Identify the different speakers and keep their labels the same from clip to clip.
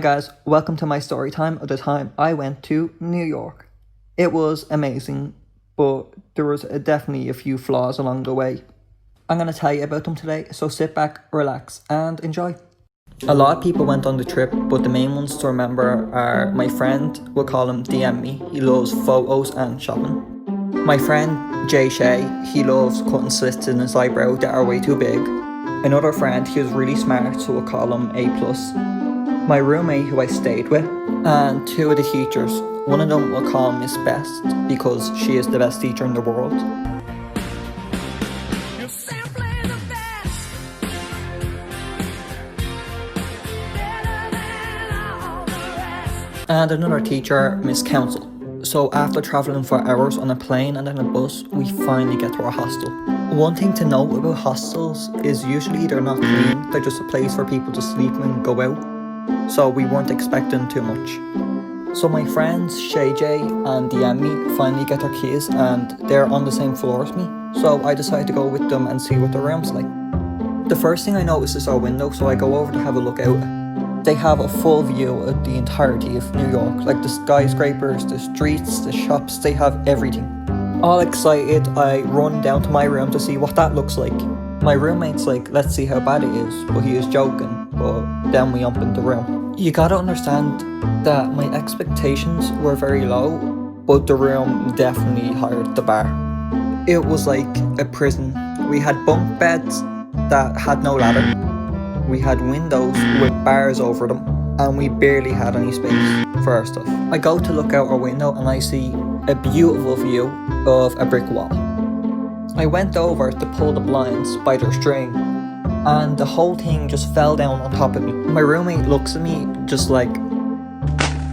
Speaker 1: Hey guys, welcome to my story time of the time I went to New York. It was amazing, but there was definitely a few flaws along the way. I'm going to tell you about them today, so sit back, relax, and enjoy. A lot of people went on the trip, but the main ones to remember are my friend, we'll call him DM me, he loves photos and shopping. My friend Jay Shay, he loves cutting slits in his eyebrow that are way too big. Another friend, he was really smart, so we'll call him A+. My roommate who I stayed with, and two of the teachers. One of them we'll call Miss Best because she is the best teacher in the world. And another teacher, Miss Council. So after travelling for hours on a plane and then a bus, we finally get to our hostel. One thing to note about hostels is usually they're not clean, they're just a place for people to sleep and go out. So we weren't expecting too much. So my friends Shay J and DM me finally get their keys and they're on the same floor as me. So I decided to go with them and see what the room's like. The first thing I notice is our window, so I go over to have a look out. They have a full view of the entirety of New York, like the skyscrapers, the streets, the shops, they have everything. All excited, I run down to my room to see what that looks like. My roommate's like, let's see how bad it is, but he is joking, but then we jump in the room. You gotta understand that my expectations were very low, but the room definitely hired the bar. It was like a prison. We had bunk beds that had no ladder. We had windows with bars over them, and we barely had any space for our stuff. I go to look out our window and I see a beautiful view of a brick wall. I went over to pull the blinds by their string, and the whole thing just fell down on top of me. My roommate looks at me just like,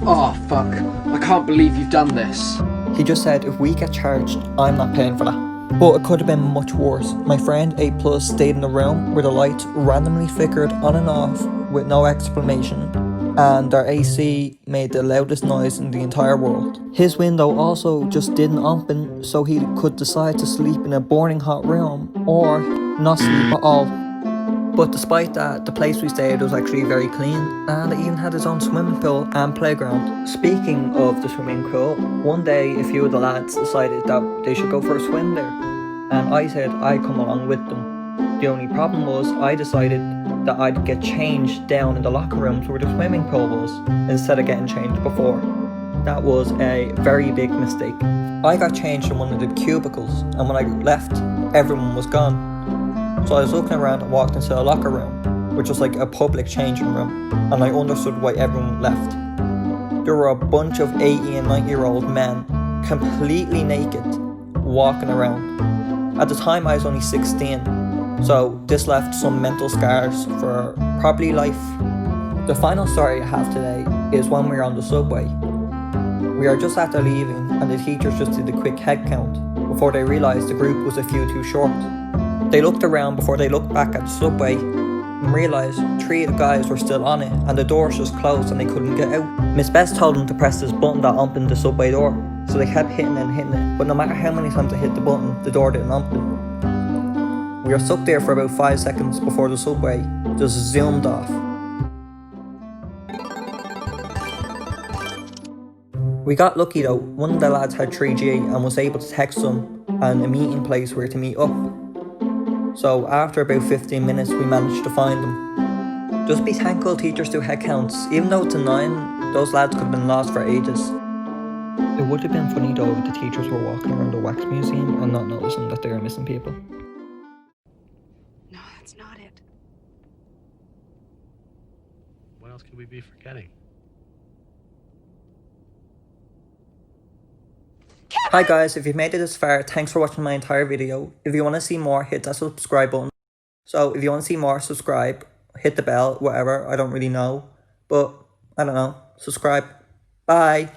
Speaker 2: "Oh fuck, I can't believe you've done this."
Speaker 1: He just said, if we get charged, I'm not paying for that. But it could have been much worse. My friend A+ stayed in the room where the lights randomly flickered on and off with no explanation, and our AC made the loudest noise in the entire world. His window also just didn't open, so he could decide to sleep in a boiling hot room or not sleep at all. But despite that, the place we stayed was actually very clean, and it even had its own swimming pool and playground. Speaking of the swimming pool, one day a few of the lads decided that they should go for a swim there, and I said I'd come along with them. The only problem was I decided that I'd get changed down in the locker rooms where the swimming pool was, instead of getting changed before. That was a very big mistake. I got changed in one of the cubicles, and when I left, everyone was gone. So I was looking around and walked into a locker room, which was like a public changing room, and I understood why everyone left. There were a bunch of 80 and 90-year-old men, completely naked, walking around. At the time I was only 16, so this left some mental scars for probably life. The final story I have today is when we were on the subway. We are just after leaving, and the teachers just did a quick head count before they realised the group was a few too short. They looked around before they looked back at the subway and realised 3 of the guys were still on it and the doors just closed and they couldn't get out. Miss Best told them to press this button that opened the subway door, so they kept hitting it, but no matter how many times they hit the button, the door didn't open. We were stuck there for about 5 seconds before the subway just zoomed off. We got lucky though. One of the lads had 3G and was able to text them and a meeting place where to meet up. So after about 15 minutes we managed to find them. Just be thankful teachers do head counts. Even though it's a 9, those lads could have been lost for ages. It would have been funny though if the teachers were walking around the wax museum and not noticing that they were missing people.
Speaker 3: No, that's not it.
Speaker 4: What else could we be forgetting?
Speaker 1: Hi guys, if you've made it this far, thanks for watching my entire video. If you want to see more, hit that subscribe button. So if you want to see more, subscribe, hit the bell, whatever, I don't really know. But, I don't know, subscribe. Bye!